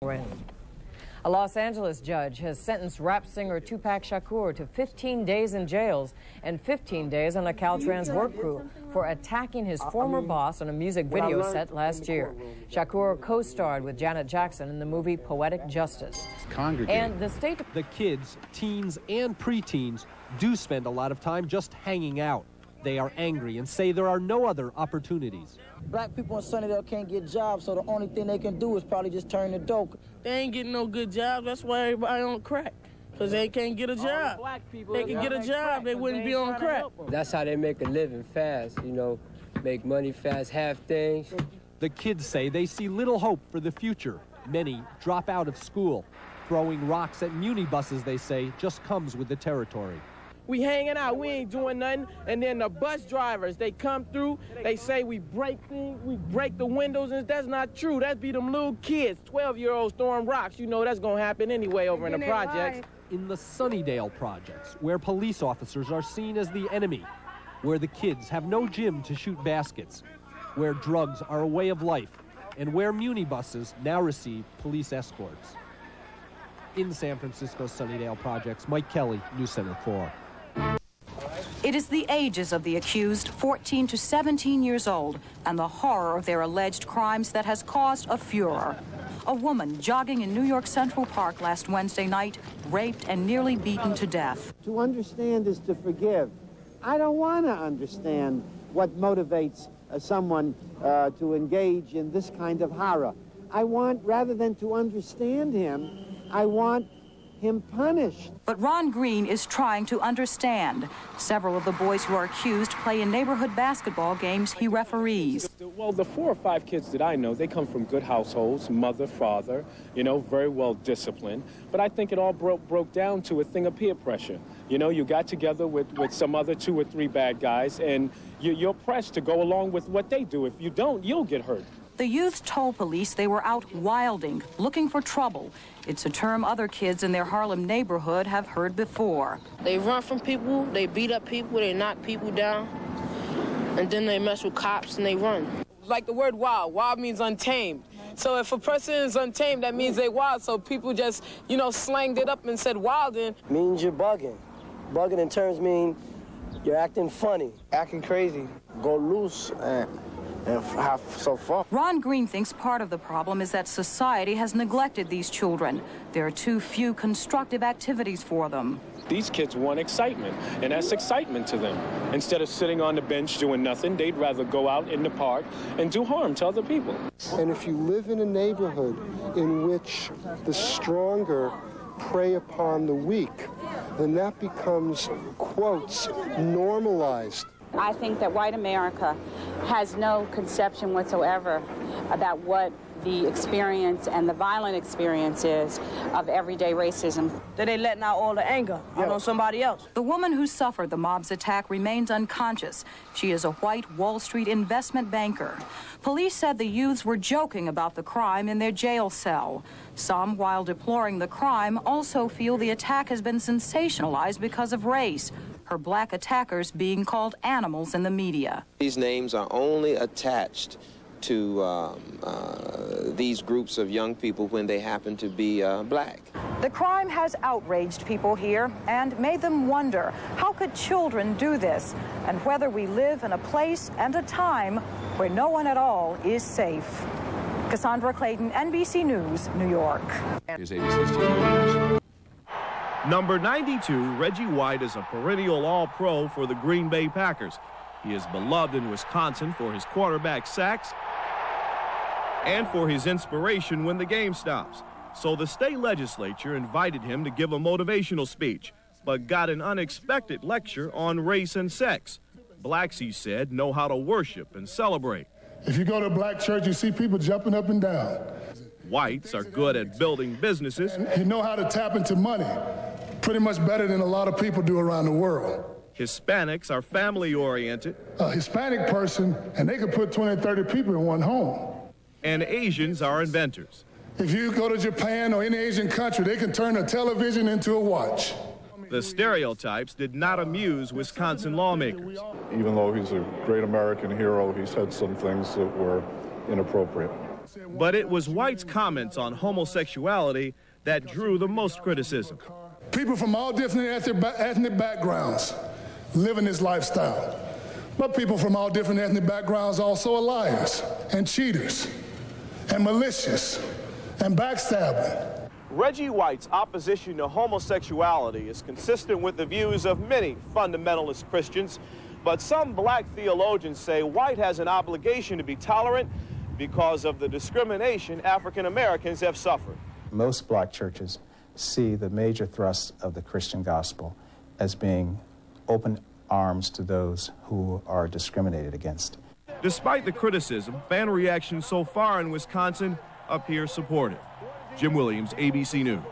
A Los Angeles judge has sentenced rap singer Tupac Shakur to 15 days in jails and 15 days on a Caltrans work crew for attacking his former boss on a music video set last year. Shakur co-starred with Janet Jackson in the movie Poetic Justice. And the kids, teens, and preteens do spend a lot of time just hanging out. They are angry and say there are no other opportunities. Black people in Sunnydale can't get jobs, so the only thing they can do is probably just turn to dope. They ain't getting no good jobs. That's why everybody on crack, because they can't get a job. They can get a job, they wouldn't be on crack. That's how they make a living fast, you know, make money fast, have things. The kids say they see little hope for the future. Many drop out of school. Throwing rocks at muni buses, they say, just comes with the territory. We hanging out, we ain't doing nothing, and then the bus drivers, they come through, they say we break things, we break the windows, and that's not true. That be them little kids, 12-year-olds throwing rocks. You know that's gonna happen anyway over in the projects. In the Sunnydale projects, where police officers are seen as the enemy, where the kids have no gym to shoot baskets, where drugs are a way of life, and where muni buses now receive police escorts. In San Francisco's Sunnydale projects, Mike Kelly, News Center 4. It is the ages of the accused, 14 to 17 years old, and the horror of their alleged crimes that has caused a furor. A woman jogging in New York Central Park last Wednesday night, raped and nearly beaten to death. To understand is to forgive. I don't want to understand what motivates someone to engage in this kind of horror. I want, rather than to understand him, I want him punished. But Ron Green is trying to understand. Several of the boys who are accused play in neighborhood basketball games he referees. Well, the 4 or 5 kids that I know, they come from good households, mother, father, you know, very well disciplined. But I think it all broke down to a thing of peer pressure. You know, you got together with some other 2 or 3 bad guys, and you're pressed to go along with what they do. If you don't, you'll get hurt. The youth told police they were out wilding, looking for trouble. It's a term other kids in their Harlem neighborhood have heard before. They run from people, they beat up people, they knock people down, and then they mess with cops and they run. Like the word wild, wild means untamed. So if a person is untamed, that means they wild. So people just, you know, slanged it up and said wildin'. Means you're bugging. Bugging in terms mean you're acting funny, acting crazy. Go loose and have so fun. Ron Green thinks part of the problem is that society has neglected these children. There are too few constructive activities for them. These kids want excitement, and that's excitement to them. Instead of sitting on the bench doing nothing, they'd rather go out in the park and do harm to other people. And if you live in a neighborhood in which the stronger prey upon the weak, then that becomes, quotes, normalized. I think that white America has no conception whatsoever about what the experience and the violent experience is of everyday racism. That they letting out all the anger on somebody else. The woman who suffered the mob's attack remains unconscious. She is a white Wall Street investment banker. Police said the youths were joking about the crime in their jail cell. Some, while deploring the crime, also feel the attack has been sensationalized because of race. Her black attackers being called animals in the media. These names are only attached to these groups of young people when they happen to be black. The crime has outraged people here and made them wonder, how could children do this? And whether we live in a place and a time where no one at all is safe. Cassandra Clayton, NBC News, New York. Here's ABC's Tim Williams. Number 92, Reggie White, is a perennial All-Pro for the Green Bay Packers. He is beloved in Wisconsin for his quarterback sacks and for his inspiration when the game stops. So the state legislature invited him to give a motivational speech, but got an unexpected lecture on race and sex. Blacks, he said, know how to worship and celebrate. If you go to a black church, you see people jumping up and down. Whites are good at building businesses. And you know how to tap into money, pretty much better than a lot of people do around the world. Hispanics are family-oriented. A Hispanic person, and they could put 20 or 30 people in one home. And Asians are inventors. If you go to Japan or any Asian country, they can turn a television into a watch. The stereotypes did not amuse Wisconsin lawmakers. Even though he's a great American hero, he said some things that were inappropriate. But it was White's comments on homosexuality that drew the most criticism. People from all different ethnic backgrounds live in this lifestyle. But people from all different ethnic backgrounds also are liars and cheaters and malicious and backstabbing. Reggie White's opposition to homosexuality is consistent with the views of many fundamentalist Christians, but some black theologians say White has an obligation to be tolerant because of the discrimination African Americans have suffered. Most black churches see the major thrust of the Christian gospel as being open arms to those who are discriminated against. Despite the criticism, fan reaction so far in Wisconsin appears supportive. Jim Williams, ABC News.